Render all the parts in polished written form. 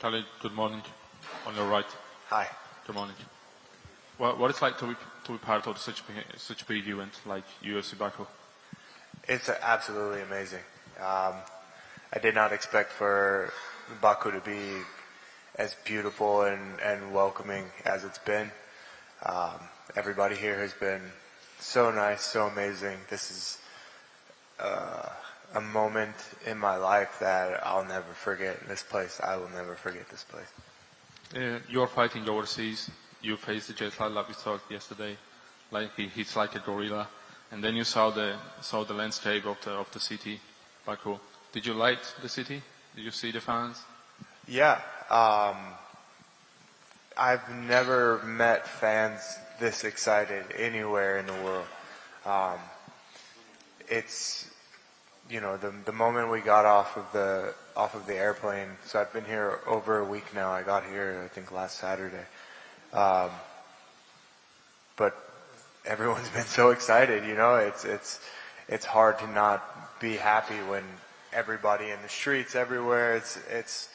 Khalid, good morning. On your right. Hi. Good morning. What it's like to be part of such a big event like UFC Baku? It's absolutely amazing. I did not expect for Baku to be as beautiful and welcoming as it's been. Everybody here has been so nice, so amazing. This is a moment in my life that I'll never forget. This place, I will never forget this place. You're fighting overseas. You faced the jet lag like we saw yesterday. Like he's like a gorilla. And then you saw the landscape of the city, Baku. Did you like the city? Did you see the fans? Yeah. I've never met fans this excited anywhere in the world. It's, you know, the moment we got off of the airplane. So I've been here over a week now. I got here I think last Saturday. But everyone's been so excited, you know. It's hard to not be happy when everybody in the streets everywhere. It's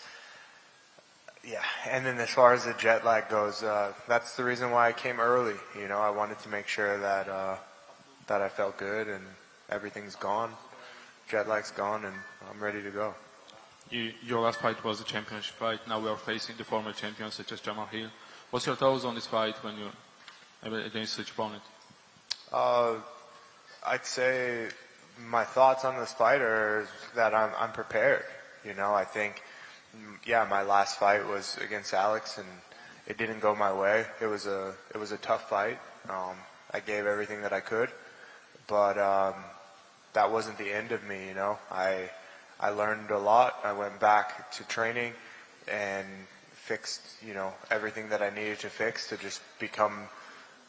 yeah. And then as far as the jet lag goes, that's the reason why I came early. You know, I wanted to make sure that I felt good and everything's gone. Jet lag's gone and I'm ready to go. Your last fight was a championship fight. Now we are facing the former champions such as Jamal Hill. What's your thoughts on this fight when you're against such opponent? I'd say my thoughts on this fight are that I'm prepared. You know, I think, yeah, my last fight was against Alex and it didn't go my way. It was a tough fight. I gave everything that I could, but that wasn't the end of me. You know, I learned a lot. I went back to training and fixed, you know, everything that I needed to fix to just become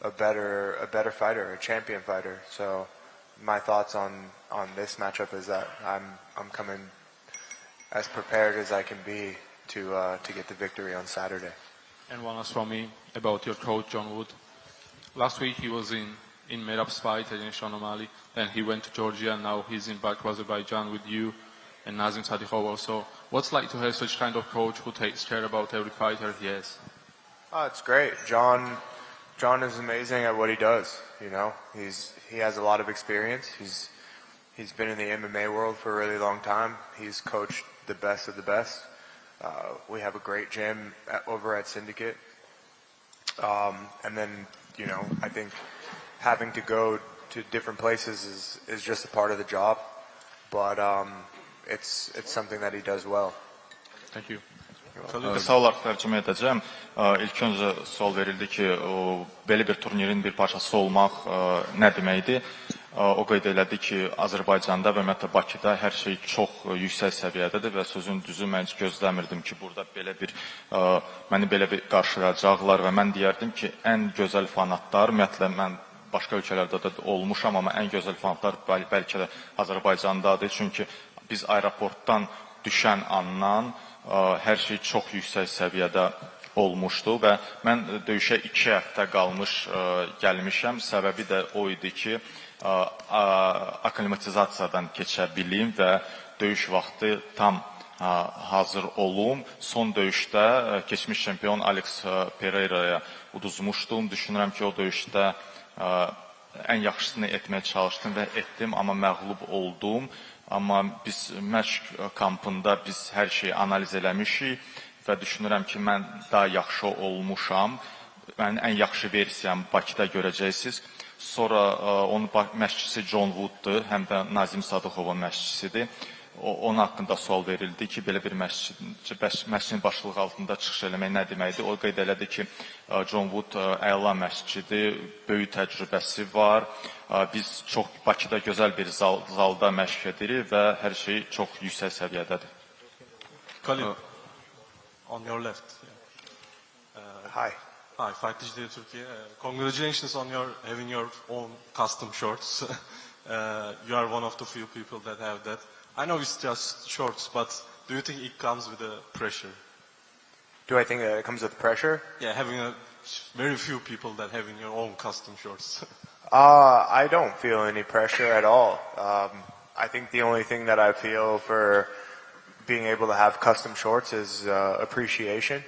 a better fighter, a champion fighter. So my thoughts on this matchup is that I'm coming as prepared as I can be to get the victory on Saturday. And one last from me about your coach John Wood. Last week he was in Merab's fight against Sean O'Malley. Then he went to Georgia and now he's in Baku, Azerbaijan with you and Nazim Sadikhov also. What's like to have such kind of coach who takes care about every fighter he has? Oh, it's great. John is amazing at what he does. You know, he has a lot of experience. He's been in the MMA world for a really long time. He's coached the best of the best. We have a great gym over at Syndicate. And then, you know, I think having to go to different places is just a part of the job. But it's something that he does well. Thank you. Qısa olaraq tərcümə edəcəm. İlk öncə sual verildi ki, belə bir turnirin bir parçası olmaq nə deməkdir? O qeyd elədi ki, Azərbaycanda və ümumiyyətlə Bakıda hər şey çox yüksək səviyyədədir və sözün düzü mən heç gözləmirdim ki, burada məni belə bir qarşılayacaqlar və mən deyərdim ki, ən gözəl fanatlar, ümumiyyətlə mən başqa ölkələrdə də olmuşam, amma ən gözəl fanatlar bəlkə də Azərbaycandadır. Çünki biz aeroportdan düşən andan hər şey çox yüksək səviyyədə olmuşdu və mən döyüşə 2 həftə qalmış gəlmişəm. Səbəbi də o idi ki, aklimatizasiyadan keçə bilim və döyüş vaxtı tam hazır olum. Son döyüşdə keçmiş çempion Alex Pereira'ya uduzmuşdum. Düşünürəm ki, o döyüşdə ən yaxşısını etməyə çalışdım və etdim, amma məğlub oldum. Amma biz məşq kampında biz hər şeyi analiz eləmişik və düşünürəm ki, mən daha yaxşı olmuşam. Mənim ən yaxşı versiyamı Bakıda görəcəksiniz. Sonra onun məşqçisi John Wood'dur, həm də Nazim Sadıxovun məşqçisidir. Onun haqqında sual verildi ki, belə bir məşqçinin başçılığı altında çıxış eləmək nə deməkdir? O qeyd elədi ki, John Wood əla məşqçidir, böyük təcrübəsi var. Biz çox Bakıda gözəl bir zalda məşq edirik və hər şey çox yüksək səviyyədədir. Khalid, on your left. Hi. Hi, Fight Digital Turkey. Congratulations on having your own custom shorts. You are one of the few people that have that. I know it's just shorts, but do you think it comes with a pressure? Do I think that it comes with pressure? Yeah, having very few people that having your own custom shorts. I don't feel any pressure at all. I think the only thing that I feel for being able to have custom shorts is appreciation.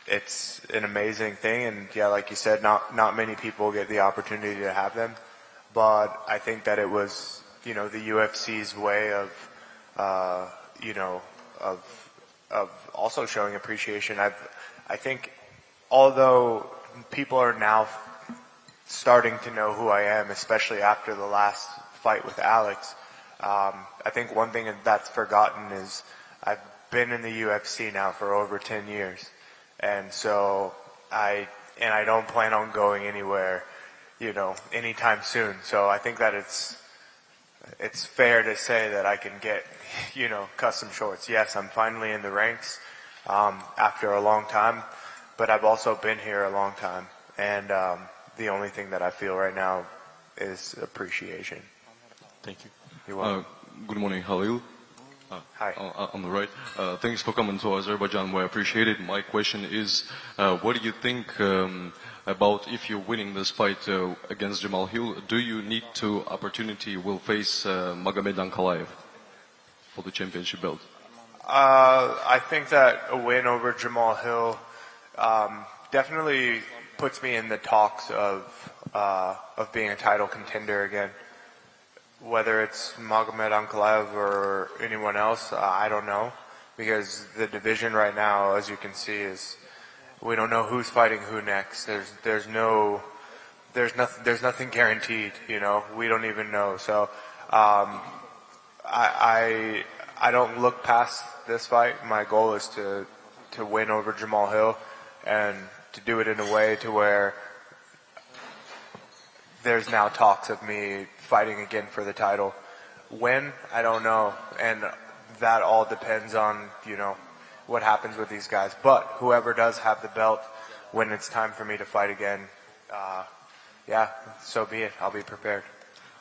It's an amazing thing, and yeah, like you said, not many people get the opportunity to have them. But I think that it was, the UFC's way of, of also showing appreciation. I think, although people are now starting to know who I am, especially after the last fight with Alex, I think one thing that's forgotten is I've been in the UFC now for over 10 years. And so I don't plan on going anywhere, anytime soon. So I think that it's fair to say that I can get, custom shorts. Yes, I'm finally in the ranks, after a long time, but I've also been here a long time. And, the only thing that I feel right now is appreciation. Thank you. You're welcome. Good morning, Halil. Hi. On the right. Thanks for coming to Azerbaijan. We appreciate it. My question is, what do you think about if you're winning this fight against Jamal Hill? Do you need to opportunity will face Magomed Ankalaev for the championship belt? I think that a win over Jamal Hill definitely puts me in the talks of being a title contender again. Whether it's Magomed Ankalaev or anyone else, I don't know, because the division right now, as you can see, is we don't know who's fighting who next. There's nothing guaranteed. We don't even know. So I don't look past this fight. My goal is to win over Jamal Hill and to do it in a way to where there's now talks of me fighting again for the title. When? I don't know. And that all depends on, what happens with these guys. But whoever does have the belt, when it's time for me to fight again, yeah, so be it. I'll be prepared.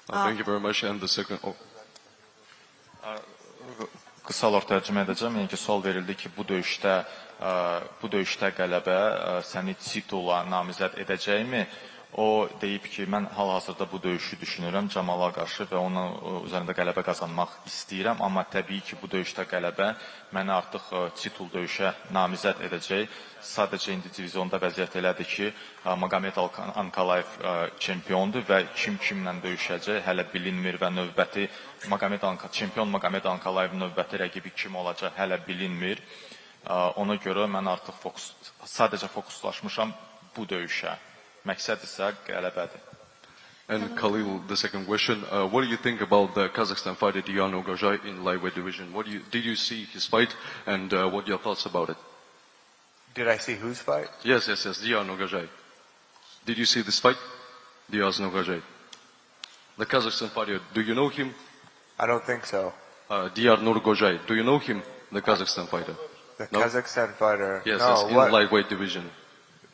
Thank you very much. And the second... Qısalar tərcümə edəcəm. Yəni ki, sual verildi ki, bu döyüşdə qələbə səni titula namizəd edəcəkmi? O deyib ki, mən hal-hazırda bu döyüşü düşünürəm Camala qarşı və onun üzərində qələbə qazanmaq istəyirəm. Amma təbii ki, bu döyüşdə qələbə məni artıq titul döyüşə namizəd edəcək. Sadəcə indi divizionda vəziyyət elədir ki, Magomed Ankalaev çempiondur və kimlə döyüşəcək hələ bilinmir və növbəti çempion Magomed Ankalaev növbəti rəqibi kim olacaq hələ bilinmir. Ona görə mən artıq sadəcə fokuslaşmışam bu döyüşə. Məqsəd isə qələbədir. And Khalil, the second question, what do you think about the Kazakhstan fighter Diar Nurgazhai in lightweight division? Did you see his fight, and what are your thoughts about it? Did I see whose fight? Yes, Diar Nurgazhai. Did you see this fight? Diar Nurgazhai. The Kazakhstan fighter, do you know him? I don't think so. Diar Nurgazhai, do you know him? The Kazakhstan fighter. The No? Kazakhstan fighter? Yes, no, in lightweight division.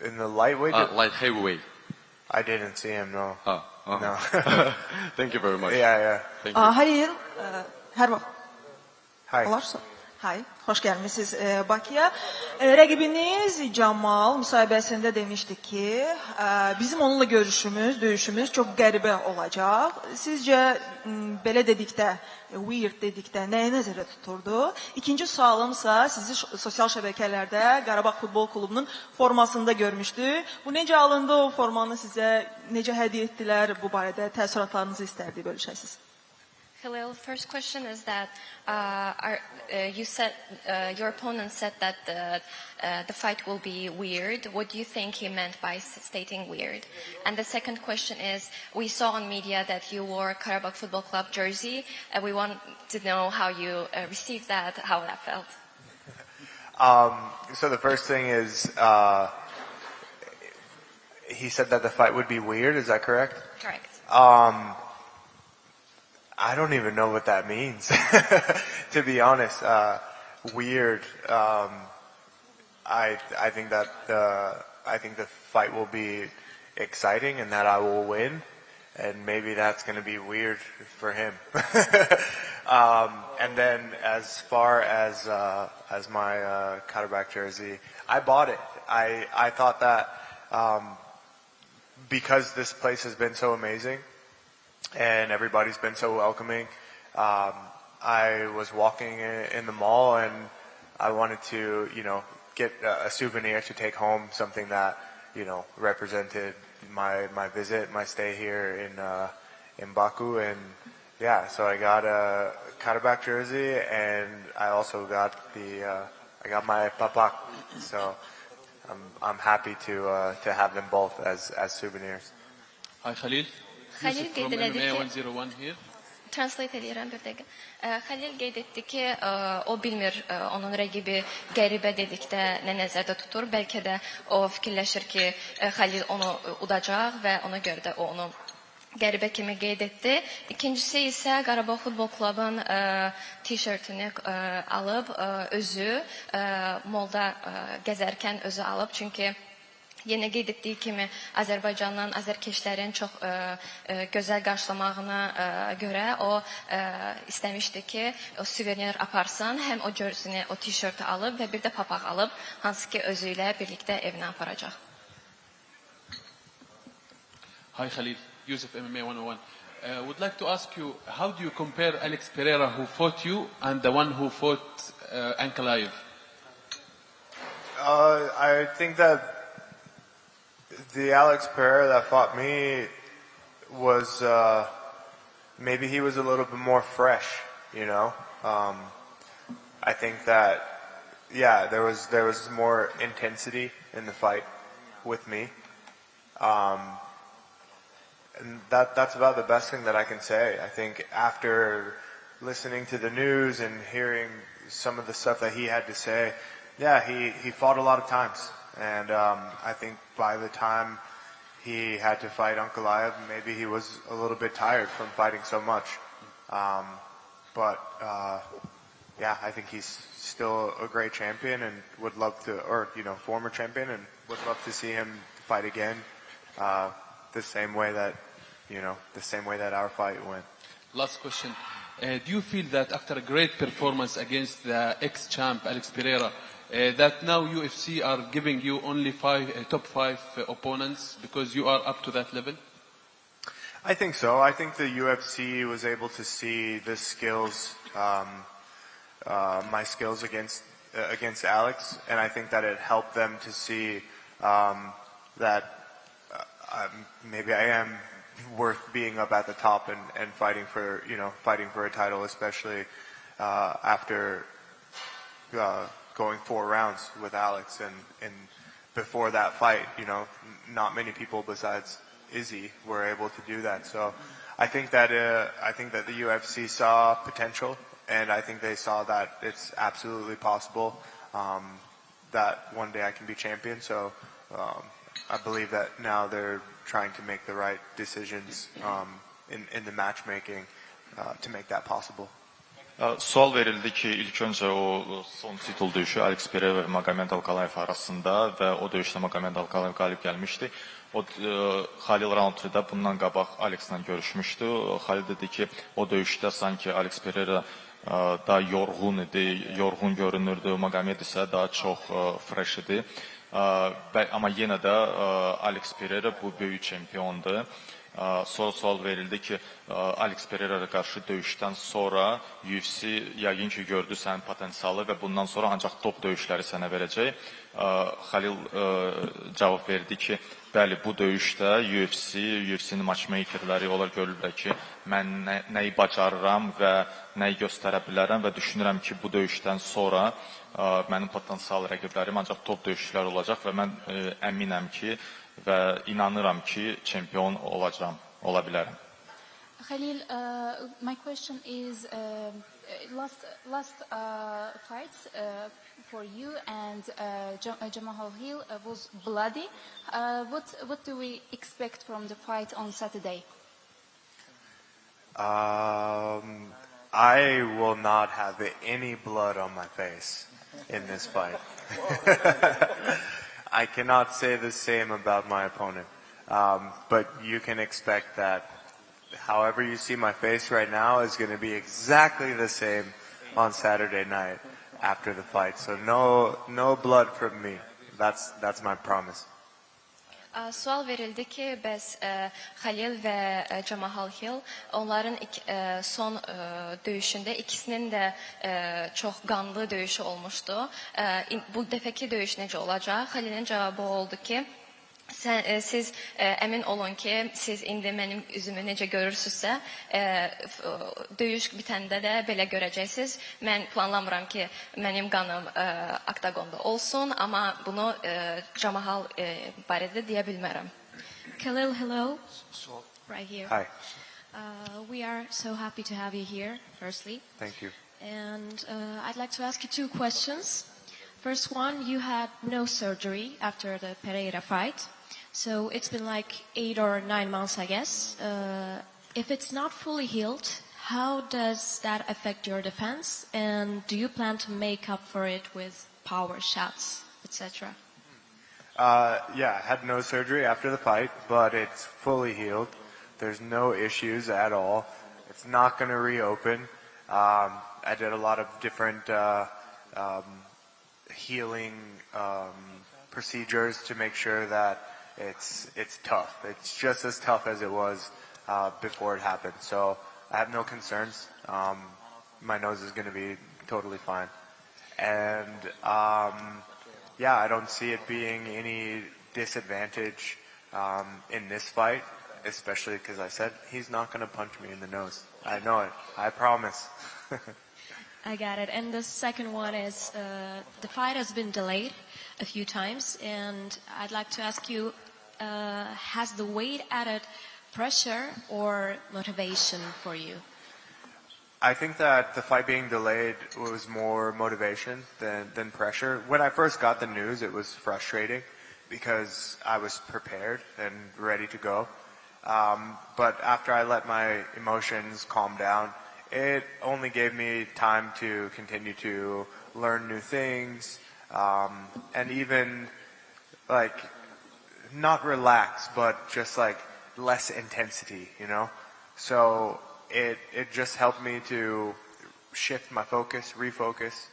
In the lightweight? Light heavyweight. I didn't see him, no. No. Thank you very much. Yeah. Thank you. Halil, hər vaxt Hi. olarsa. Hay, xoş gəlmisiniz Bakıya. Rəqibiniz Camal müsahibəsində demişdi ki, bizim onunla döyüşümüz çox qəribə olacaq. Sizcə belə dedikdə, weird dedikdə nəyə nəzərdə tuturdu? İkinci sualımsa, sizi sosial şəbəkələrdə Qarabağ Futbol Klubunun formasında görmüşdü. Bu necə alındı, o formanı sizə necə hədiyyə etdilər, bu barədə təəssüratlarınızı istərdik bölüşəsiniz. Khalil, first question is that you said your opponent said that the fight will be weird. What do you think he meant by stating weird? And the second question is, we saw on media that you wore Karabakh Football Club jersey, and we want to know how you received that, how that felt. So the first thing is, he said that the fight would be weird. Is that correct? Correct. I don't even know what that means, to be honest. Weird. I think that the fight will be exciting and that I will win, and maybe that's going to be weird for him. And then as far as my Karabakh jersey, I bought it. I thought that because this place has been so amazing and everybody's been so welcoming, I was walking in the mall and I wanted to, get a souvenir to take home, something that, represented my visit, my stay here in Baku, and yeah, so I got a Karabakh jersey, and I also got I got my papak, so I'm happy to have them both as souvenirs. Hi Khalil. Khalil Yusuf from qeyd elədi MMA ki, 101 here. translate edirəm bir dəqiqə. Xəlil qeyd etdi ki, o bilmir onun rəqibi qəribə dedikdə nə nəzərdə tutur. Bəlkə də o fikirləşir ki, Xəlil onu udacaq və ona görə də o onu qəribə kimi qeyd etdi. İkincisi isə Qarabağ Futbol Klubun t-shirtini alıb özü molda gəzərkən özü alıb. Çünki yenə qeyd etdiyi kimi Azərbaycandan azərkeşlərin çox gözəl qarşılamağına görə o istəmişdi ki, o suvenir aparsın, həm o jersini, o t-shirti alıb və bir də papaq alıb, hansı ki özü ilə birlikdə evinə aparacaq. Hi Khalil. Yusuf MMA 101. Would like to ask you, how do you compare Alex Pereira who fought you and the one who fought Ankalaev? I think that the Alex Pereira that fought me was maybe he was a little bit more fresh, I think that there was more intensity in the fight with me. And that's about the best thing that I can say. I think after listening to the news and hearing some of the stuff that he had to say, he fought a lot of times. And I think by the time he had to fight Ankalaev, maybe he was a little bit tired from fighting so much. But I think he's still a great champion and would love to, or former champion, and would love to see him fight again the same way that our fight went. Last question. Do you feel that after a great performance against the ex-champ Alex Pereira, that now UFC are giving you only top five opponents because you are up to that level? I think so. I think the UFC was able to see the skills, my skills against Alex, and I think that it helped them to see that maybe I am worth being up at the top and fighting for a title, especially after going 4 rounds with Alex, and before that fight, not many people besides Izzy were able to do that. So I think that the UFC saw potential, and I think they saw that it's absolutely possible that one day I can be champion. So I believe that now they're trying to make the right decisions in the matchmaking to make that possible. Sual verildi ki, ilk öncə o son titul döyüşü Alex Pereira və Magomed Ankalaev arasında və o döyüşdə Magomed Ankalaev qalib gəlmişdi. O Khalil Roundtree-də bundan qabaq Alex'la görüşmüşdü. Khalil dedi ki, o döyüşdə sanki Alex Pereira daha yorğun idi, yorğun görünürdü. Magomed isə daha çox fresh idi. Amma yenə də Alex Pereira bu böyük çempiondur. Sonra sual verildi ki, Alex Pereira'ya qarşı döyüşdən sonra UFC yəqin ki gördü sənin potensialı və bundan sonra ancaq top döyüşləri sənə verəcək. Khalil cavab verdi ki, bəli, bu döyüşdə UFC-nin matchmakerləri onlar görürlər ki, mən nəyi bacarıram və nəyi göstərə bilərəm və düşünürəm ki, bu döyüşdən sonra mənim potensial rəqiblərim ancaq top döyüşçülər olacaq və mən əminəm ki, və inanıram ki, çempion olacağam, ola bilərəm. Khalil, my question is, last fights for you and Jamal Hill was bloody. What do we expect from the fight on Saturday? I will not have any blood on my face in this fight. I cannot say the same about my opponent, but you can expect that however you see my face right now is going to be exactly the same on Saturday night after the fight. So no blood from me. That's my promise. Sual verildi ki, bəs Xəlil və Jamal Hill onların son döyüşündə ikisinin də çox qanlı döyüşü olmuşdu. Bu dəfəki döyüş necə olacaq? Xəlilin cavabı oldu ki, siz əmin olun ki, siz indi mənim üzümü necə görürsünüzsə, döyüş bitəndə də belə görəcəksiniz. Mən planlamıram ki, mənim qanım oktagonda olsun, amma bunu Jamal barədə deyə bilmərəm. Khalil, hello. Right here. Hi. We are so happy to have you here, firstly. Thank you. And I'd like to ask you two questions. First one, you had no surgery after the Pereira fight. So it's been like 8 or 9 months, I guess. If it's not fully healed, how does that affect your defense? And do you plan to make up for it with power shots, etc.? Yeah, I had no surgery after the fight, but it's fully healed. There's no issues at all. It's not going to reopen. I did a lot of different healing procedures to make sure that it's tough. It's just as tough as it was before it happened. So I have no concerns. My nose is going to be totally fine. And yeah, I don't see it being any disadvantage in this fight, especially because I said he's not going to punch me in the nose. I know it. I promise. I got it. And the second one is the fight has been delayed a few times, and I'd like to ask you, has the weight added pressure or motivation for you? I think that the fight being delayed was more motivation than pressure. When I first got the news, it was frustrating because I was prepared and ready to go. But after I let my emotions calm down, it only gave me time to continue to learn new things, and even like not relax, but just like less intensity, you know? So it just helped me to shift my focus, refocus,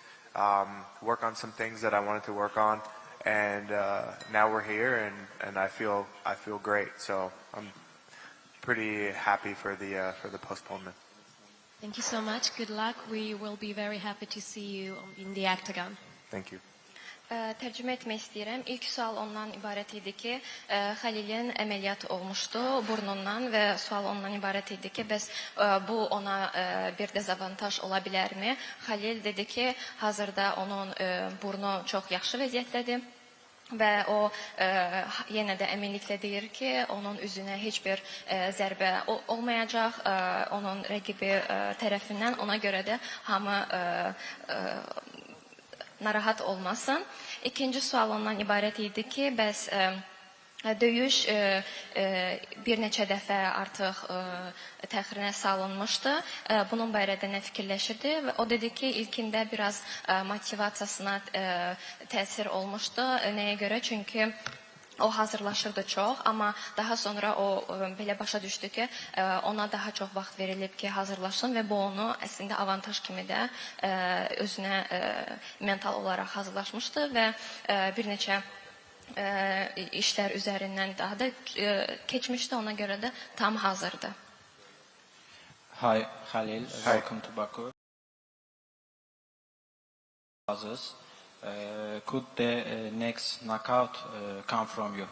work on some things that I wanted to work on, and now we're here, and I feel great. So I'm pretty happy for the postponement. Thank you so much. Good luck. We will be very happy to see you in the octagon. Thank you. Tərcümə etmək istəyirəm. İlk sual ondan ibarət idi ki, Xəlilin əməliyyat olmuşdu burnundan və sual ondan ibarət idi ki, bəs bu ona bir dezavantaj ola bilərmi? Xəlil dedi ki, hazırda onun burnu çox yaxşı vəziyyətdədir. Və o yenə də əminliklə deyir ki, onun üzünə heç bir zərbə olmayacaq onun rəqibi tərəfindən. Ona görə də hamı narahat olmasın. İkinci sual ondan ibarət idi ki, bəs döyüş bir neçə dəfə artıq təxirinə salınmışdı. Bunun barədə nə fikirləşirdi? Və o dedi ki, ilkində biraz motivasiyasına təsir olmuşdu. Nəyə görə? Çünki o hazırlaşırdı çox, amma daha sonra o belə başa düşdü ki, ona daha çox vaxt verilib ki, hazırlaşsın və bu onu əslində avantaj kimi də özünə mental olaraq hazırlaşmışdı və bir neçə işlər üzərindən daha da keçmişdi, ona görə də tam hazırdı. Hi, Khalil. Welcome to Baku. Could the next knockout come from you?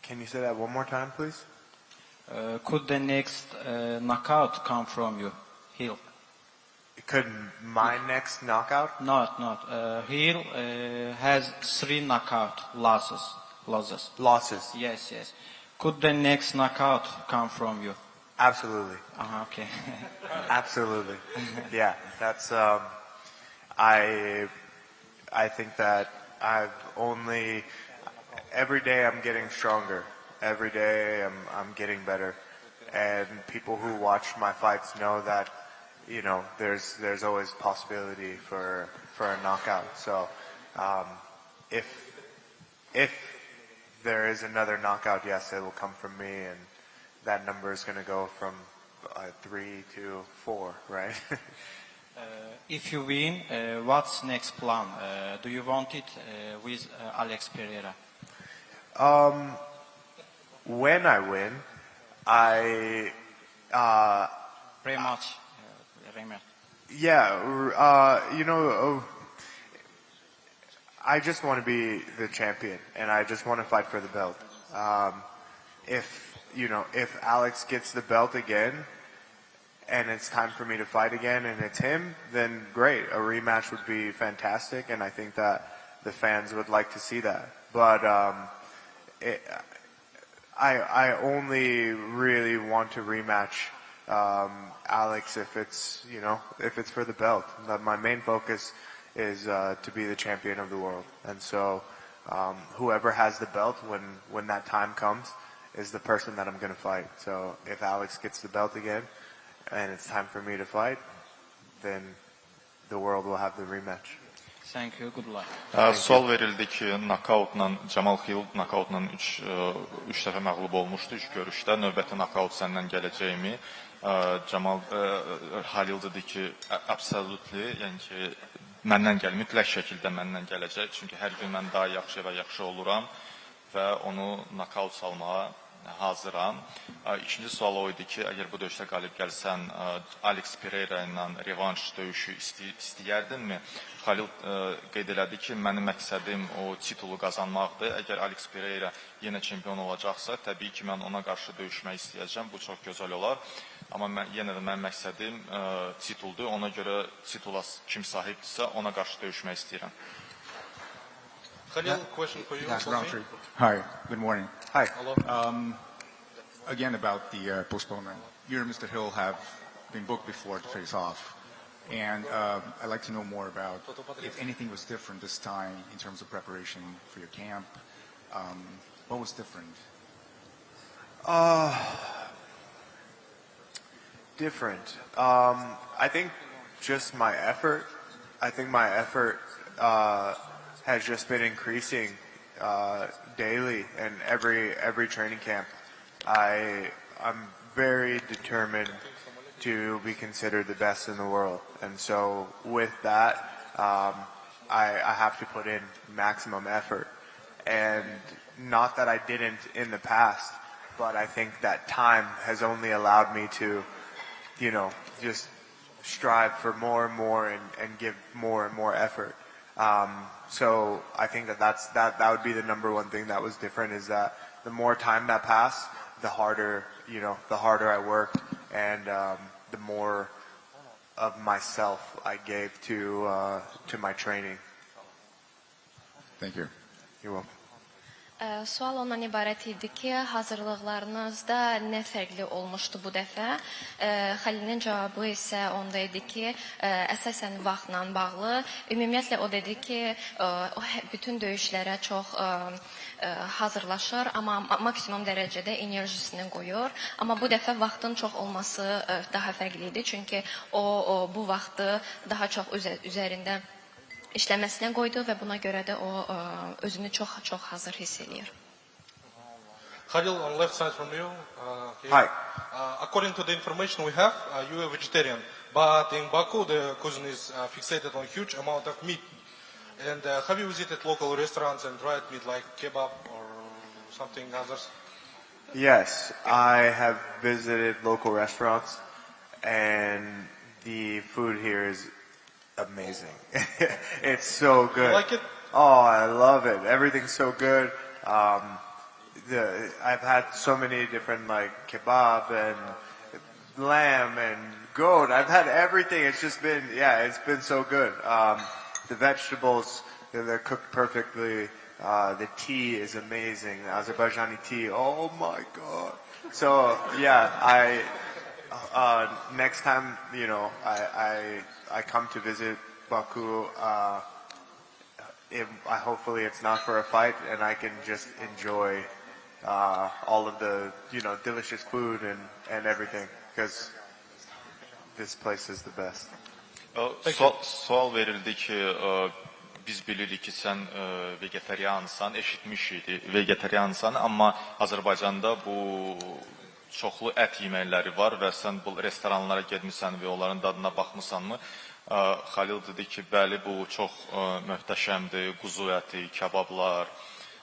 Can you say that one more time, please? Could the next knockout come from you, Hill? Could my next knockout? Not. Hill has 3 knockout losses. Losses. Yes. Could the next knockout come from you? Absolutely. Okay. Absolutely. Yeah, that's. I think that every day I'm getting stronger. Every day I'm getting better, and people who watch my fights know that, you know, there's always possibility for a knockout. So if there is another knockout, yes, it will come from me, and that number is going to go from 3 to 4, right? If you win, what's next plan? Do you want it with Alex Pereira? When I win, I Rematch. yeah, you know, I just want to be the champion, and I just want to fight for the belt. If Alex gets the belt again, and it's time for me to fight again, and it's him, then great. A rematch would be fantastic, and I think that the fans would like to see that. But I only really want to rematch Alex if it's for the belt. My main focus is to be the champion of the world, and so whoever has the belt when that time comes is the person that I'm going to fight. So if Alex gets the belt again and it's time for me to fight, then the world will have the rematch. Thank you. Good luck. Sual verildi ki, Jamal Hill nokautla 3 dəfə məğlub olmuşdu 3 görüşdə. Növbəti nokaut səndən gələcəkmi? Jamal Halil dedi ki, absolutely, yəni ki, məndən gəl, mütləq şəkildə məndən gələcək. Çünki hər gün mən daha yaxşı və yaxşı oluram və onu nokaut salmağa hazıram. İkinci sual o idi ki, əgər bu döyüşdə qalib gəlsən, Alex Pereira ilə revanş döyüşü istəyərdinmi? Halil qeyd elədi ki, mənim məqsədim o titulu qazanmaqdır. Əgər Alex Pereira yenə çempion olacaqsa, təbii ki, mən ona qarşı döyüşmək istəyəcəm. Bu çox gözəl olar. Amma yenə də mənim məqsədim tituldur. Ona görə titula kim sahibdirsə, ona qarşı döyüşmək istəyirəm. Khalil, question for you. Hi, good morning. Hi. Hello. Again, about the postponement. You and Mr. Hill have been booked before to face off. And I'd like to know more about if anything was different this time in terms of preparation for your camp. What was different? Different. I think just my effort. I think my effort has just been increasing daily, and every training camp. I'm very determined to be considered the best in the world, and so with that, I have to put in maximum effort. And not that I didn't in the past, but I think that time has only allowed me to, just strive for more and more and give more and more effort. So I think that would be the number one thing that was different, is that the more time that passed, the harder I worked, and the more of myself I gave to my training. Thank you. You're welcome. Sual ondan ibarət idi ki, hazırlıqlarınızda nə fərqli olmuşdu bu dəfə? Xəlilin cavabı isə onda idi ki, əsasən vaxtla bağlı. Ümumiyyətlə o dedi ki, bütün döyüşlərə çox hazırlaşır, amma maksimum dərəcədə enerjisini qoyur. Amma bu dəfə vaxtın çox olması daha fərqli idi, çünki o bu vaxtı daha çox üzərində işləməsinə qoydu və buna görə də o özünü çox hazır hiss edir. Khalil, on left side from you. Hi. According to the information we have, you are a vegetarian, but in Baku the cuisine is fixated on huge amount of meat. And have you visited local restaurants and tried meat like kebab or something others? Yes, I have visited local restaurants, and the food here is amazing. It's so good. You like it? Oh, I love it. Everything's so good. I've had so many different kebab and lamb and goat. I've had everything. It's just been, it's been so good. The vegetables, they're cooked perfectly. The tea is amazing. The Azerbaijani tea. Oh my God. So next time, I come to visit Baku, hopefully it's not for a fight, and I can just enjoy all of the delicious food and everything, because this place is the best. Sual verildi ki, biz bilirik ki, sən vegetariansan, eşitmişik vegetariansan, amma Azərbaycanda bu çoxlu ət yeməkləri var və sən bu restoranlara getmisən və onların dadına baxmısanmı? Xalil dedi ki, bəli, bu çox möhtəşəmdir, quzu əti, kebablar,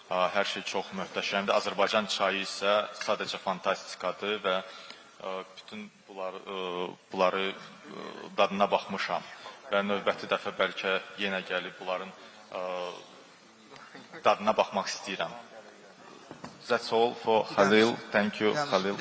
Hər şey çox möhtəşəmdir. Azərbaycan çayı isə sadəcə fantastikadır və bütün bunları dadına baxmışam. Və növbəti dəfə bəlkə yenə gəlib bunların dadına baxmaq istəyirəm. That's all for Halil. Thank you, Halil.